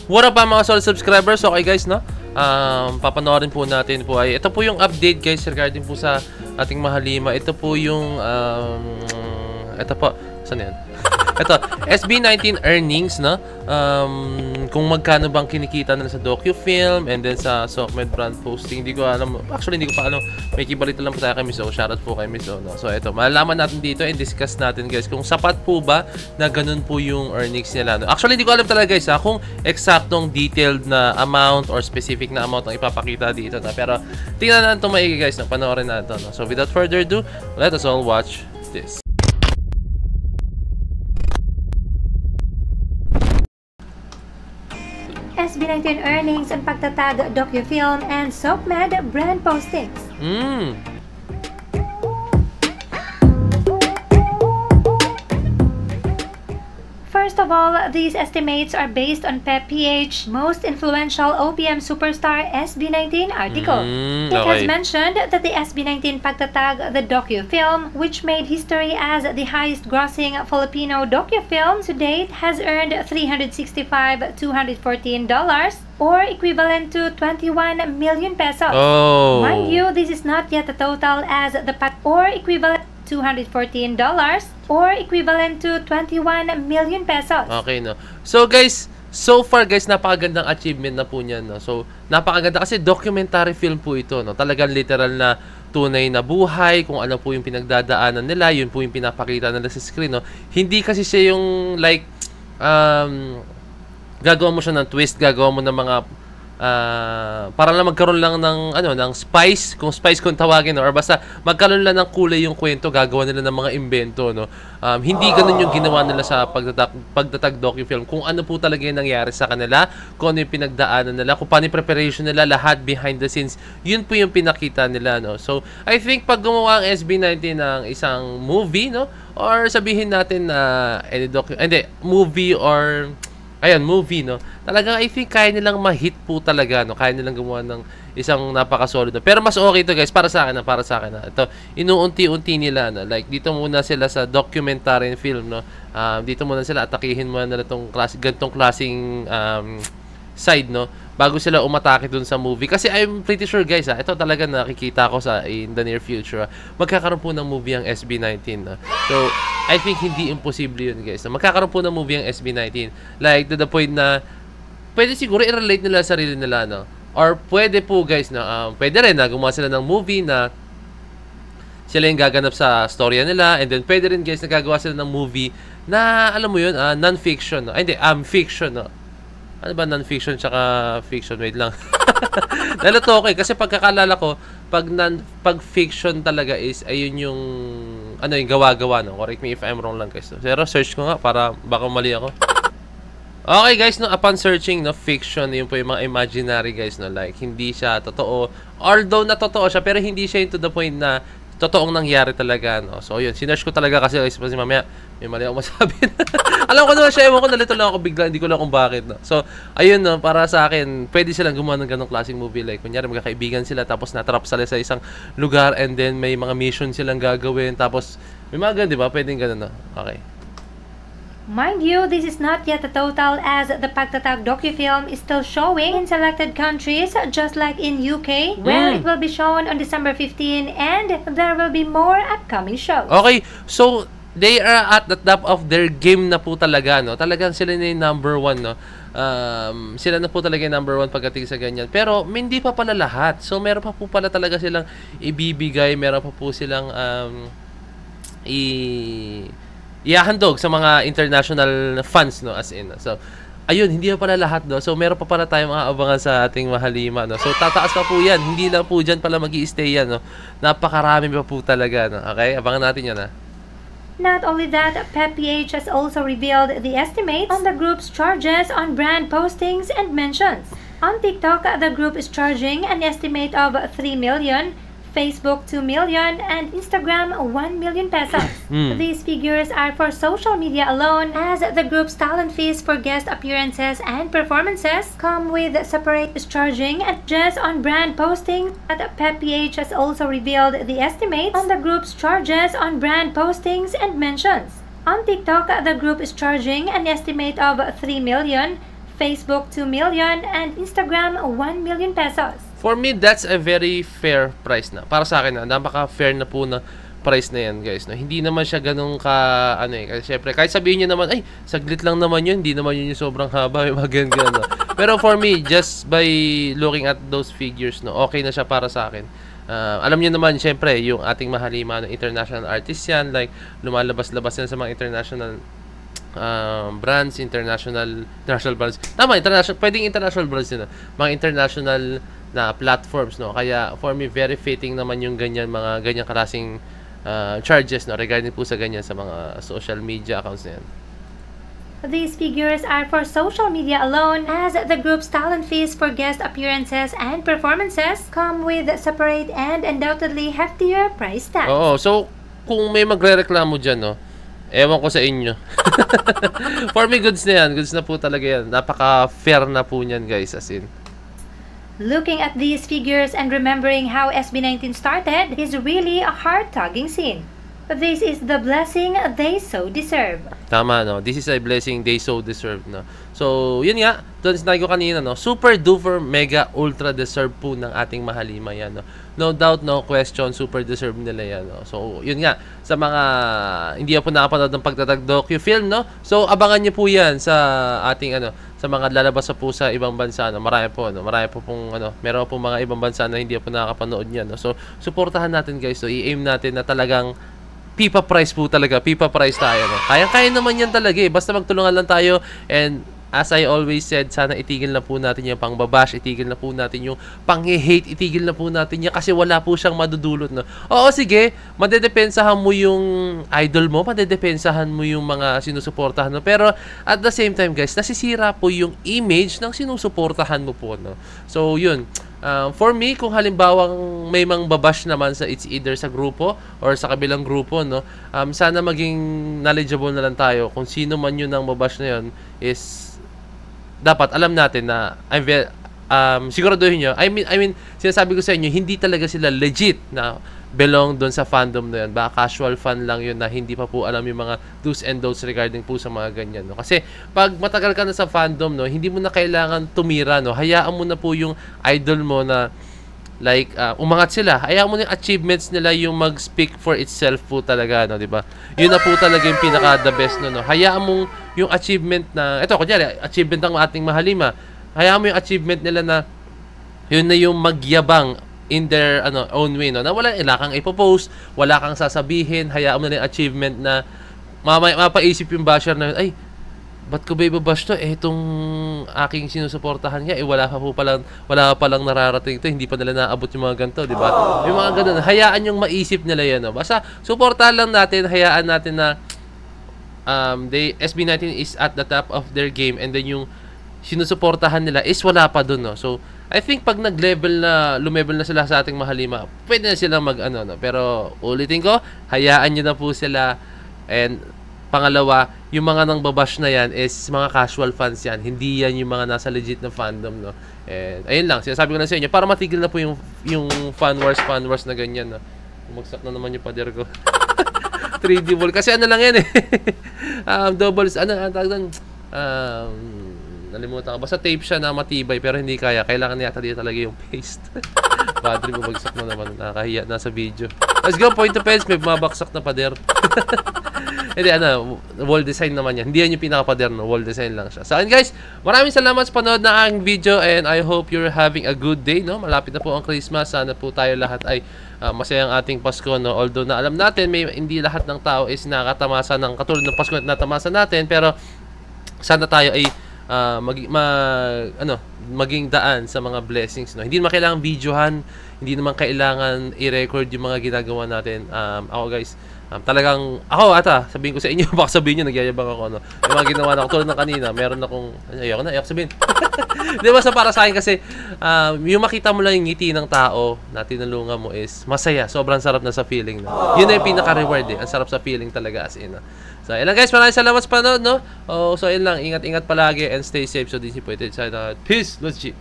What up mga solid subscribers? Okay guys, no? Papanoorin po natin po ay ito po yung update guys regarding po sa ating Mahalima. Ito po yung ito po, saan yan? Ito, SB19 earnings, no? Kung magkano bang kinikita nila sa DocuFilm and then sa Sokmed brand posting. Hindi ko alam. Actually, hindi ko pa alam. May kibalita lang po tayo kay Miss O. Shoutout po kay Miss O, no? So, ito. Malalaman natin dito and discuss natin, guys, kung sapat po ba na ganun po yung earnings nila, no? Actually, hindi ko alam talaga, guys, kung eksaktong detailed na amount or specific na amount ang ipapakita dito, no? Pero, tingnan natin ito maigi, guys, no? Panoorin natin, no? So, without further ado, let us all watch this. SB19 earnings and pagtatag DocuFilm and Sokmed brand postings. First of all, these estimates are based on PEP-PH most influential OPM superstar SB19 article. It has mentioned that the SB19 pagtatag the DocuFilm, which made history as the highest grossing Filipino DocuFilm to date, has earned $365,214 or equivalent to 21 million pesos. Oh. Mind you, this is not yet the total as the or equivalent $214 or equivalent to 21 million pesos. Okay, no. So guys, so far guys, napakagandang achievement na po niyan, no. So napakaganda kasi documentary film po ito, no. Talagang literal na tunay na buhay, kung ano po yung pinagdadaanan nila, yun po yung pinapakita nila sa screen, no. Hindi kasi siya yung like gagawa mo siya ng twist, gagawa mo ng mga para lang magkaroon lang ng ng spice, kung spice kung tawagin, no? Or basta magkaroon lang ng kulay yung kwento, gagawa nila ng mga imbento, no. Hindi ganoon yung ginawa nila sa pagtatag DocuFilm, kung ano po talaga yung nangyari sa kanila, kung ano yung pinagdaanan nila, kung paano yung preparation nila, lahat behind the scenes, yun po yung pinakita nila, no. So I think pag gumawa ang SB19 ng isang movie, no, or sabihin natin na movie or movie, no. Talagang I think kaya nilang ma-hit po talaga, no. Kaya nilang gumawa ng isang napaka-solid. Pero mas okay ito, guys, para sa akin. Ito, inuunti-unti nila, no. Like dito muna sila sa documentary film, no. Dito muna sila atakihin muna nila tong ganitong klaseng side, no, bago sila umatake dun sa movie. Kasi I'm pretty sure, guys, ito talaga nakikita ko sa in the near future, magkakaroon po ng movie ang SB19, no? So I think hindi imposible yun, guys, na magkakaroon po ng movie ang SB19, like to the point na pwede siguro i-relate nila sa sarili nila, no? Or pwede po, guys, na pwede rin na gumawa sila ng movie na sila yung gaganap sa storya nila, and then pwede rin, guys, na gagawa sila ng movie na alam mo yun, non-fiction, no? Fiction, no? Ano ba non-fiction tsaka fiction? Wait lang. Nalito okay. Kasi pagkakalala ko, pag fiction talaga is, ayun yung, yung gawa-gawa, no? Correct me if I'm wrong lang, guys. Pero search ko nga para baka mali ako. Okay, guys, no? Upon searching, no? Fiction, yun po yung mga imaginary, guys, no? Like, hindi siya totoo. Although na totoo siya, pero hindi siya yung to the point na totoong nangyari talaga, no? So, yun. Sinearch ko talaga kasi mamaya may mali ako masabi. Alam ko naman siya, ewan ko, nalito lang ako bigla, hindi ko lang kung bakit, no? So, ayun, no, para sa akin, pwede silang gumawa ng ganong klaseng movie. Like, kunyari, magkakaibigan sila, tapos natrap sila sa isang lugar, and then may mga mission silang gagawin, tapos, may mga ganun, di ba? Pwedeng ganun, no? Okay. Mind you, this is not yet the total as the pagtatag DocuFilm is still showing in selected countries, just like in UK, where it will be shown on December 15, and there will be more upcoming shows. Okay, so they are at the top of their game na po talaga, no? Talagang sila na yung number one, no? Sila na po talaga yung number one pagdating sa ganyan. Pero hindi pa pala lahat. So meron pa po pala talaga silang ibibigay, meron pa po silang ihahandog sa mga international fans, no, as in. So ayun, hindi pa pala lahat, no. So meron pa pala tayong mga abangan sa ating Mahalima, no. So tataas pa po yan, hindi lang po dyan pala mag-i-stay yan, no. Napakarami pa po talaga, no. Okay, abangan natin yan, ha. Not only that, PEP-PH has also revealed the estimates on the group's charges on brand postings and mentions. On TikTok, the group is charging an estimate of 3 million, Facebook 2 million, and Instagram 1 million pesos. These figures are for social media alone, as the group's talent fees for guest appearances and performances come with separate charging and just on brand posting. But PEP-PH has also revealed the estimates on the group's charges on brand postings and mentions. On TikTok, the group is charging an estimate of 3 million, Facebook 2 million, and Instagram 1 million pesos. For me, that's a very fair price na. Para sa akin na, napaka-fair na po na price na yan, guys. No? Hindi naman siya ganun ka, kasi syempre, kahit sabihin nyo naman, ay, saglit lang naman yun, hindi naman yun yung sobrang haba, yung mga ganun. No? Pero for me, just by looking at those figures, no, okay na siya para sa akin. Alam niyo naman, syempre, yung ating mahalima na international artist yan, like, lumalabas-labas yan sa mga international brands, international brands. Tama, pwedeng international brands yun. Mga international na platforms, no. Kaya for me very fitting naman yung mga ganyan klaseng charges, no, regarding po sa ganyan sa mga social media accounts na yan. These figures are for social media alone, as the group's talent fees for guest appearances and performances come with separate and undoubtedly heftier price tags. Oo, so kung may magrereklamo dyan, no, ewan ko sa inyo. For me, goods na yan. Goods na po talaga yan. Napaka-fair na po niyan, guys, as in. Looking at these figures and remembering how SB19 started is really a heart-tugging scene. This is the blessing they so deserve. Tama, no? This is a blessing they so deserve, no? So, yun nga. Doon sinabi ko kanina, no? Super duper mega ultra deserve po ng ating mahalima yan, no? No doubt, no question, super deserve nila yan, no? So, yun nga. Sa mga hindi po nakapanood ng pagtatag docu-film, no? So, abangan niyo po yan sa ating, sa mga lalabas sa po sa ibang bansa, no? Marami po, no? Marami po pong, meron po mga ibang bansa na hindi po nakakapanood niyan, no? So, suportahan natin, guys. So, i-aim natin na talagang pipa price po talaga. Pipa price tayo, no? Kaya naman yan talaga, eh. Basta magtulungan lang tayo. And as I always said, sana itigil na po natin yung pangbabash, itigil na po natin yung pang-hate, itigil na po natin yan kasi wala po siyang madudulot, no? Oo, sige, madedepensahan mo yung idol mo, madedepensahan mo yung mga sinusuportahan mo. Pero at the same time, guys, nasisira po yung image ng sinusuportahan mo po, no? So, yun. For me, kung halimbawang may mang babash naman sa it's either sa grupo or sa kabilang grupo, no, sana maging knowledgeable na lang tayo kung sino man yun ang babash na yun is dapat alam natin na siguraduhin nyo, I mean, sinasabi ko sa inyo, hindi talaga sila legit na belong doon sa fandom na yun. Baka casual fan lang yun na hindi pa po alam yung mga do's and don'ts regarding po sa mga ganyan, no? Kasi pag matagal ka na sa fandom, no, hindi mo na kailangan tumira, no? Hayaan mo na po yung idol mo na like umangat sila. Hayaan mo na yung achievements nila yung mag-speak for itself po talaga, no, di ba? Yun na po talaga yung pinaka the best, no. Hayaan mo yung achievement na ito, kunyari achievement ng ating mahalima. Hayaan mo yung achievement nila na yun na yung magyabang in their own way, no, na wala kang ipopost, wala kang sasabihin, hayaan mo na yung achievement na mapaisip yung basher na, ay, ba't ko ba ibabash to? Itong aking sinusuportahan niya, wala pa lang nararating to, hindi pa nila naabot yung mga ganito, di ba? Yung mga ganun, hayaan yung maisip nila yan, no? Basta, suportahan lang natin, hayaan natin na SB19 is at the top of their game, and then yung sinusuportahan nila is wala pa dun, no? So, I think pag lumevel na sila sa ating mahalima, pwede na silang no? Pero ulitin ko, hayaan nyo na po sila. And pangalawa, yung mga nang babash na yan is mga casual fans yan. Hindi yan yung mga nasa legit na fandom, no? And ayun lang, sinasabi ko na sa inyo, para matigil na po yung fan wars na ganyan, no? Umagsak na naman yung pader ko. 3D wall. Kasi lang yan, eh. Doubles, nalimutan ko. Basta tape siya na matibay pero hindi kaya. Kailangan niya talaga yung paste. Padre, bumagsak na naman. Nakahiya na sa video. Let's go, point to pens. May bumabaksak na pader. Hindi, wall design naman yan. Hindi yan yung pinaka-pader, no? Wall design lang siya. So, guys, maraming salamat sa panood ng aking video and I hope you're having a good day, no? Malapit na po ang Christmas. Sana po tayo lahat ay masayang ating Pasko, no? Although na alam natin, hindi lahat ng tao is nakatamasa ng katulad ng Pasko na natamasa natin. Pero, sana tayo ay maging daan sa mga blessings, no? Hindi naman kailangan videohan, hindi naman kailangan i-record yung mga ginagawa natin. Ako, guys, talagang ako sabihin ko sa inyo, baka sabihin nyo nagyayabang ako, no? Yung mga ginawa na ako tulad ng kanina, meron akong ayoko sabihin. Di ba, para sa akin kasi yung makita mo lang yung ngiti ng tao na tinulungan mo is masaya, sobrang sarap na sa feeling, no? Yun na yung pinaka-reward, eh. Ang sarap sa feeling talaga, as in, no? So, ayun lang, guys, maraming salamat sa panood, no? So, ayun lang, ingat-ingat palagi and stay safe. So, this is po ito. Peace! Let's G!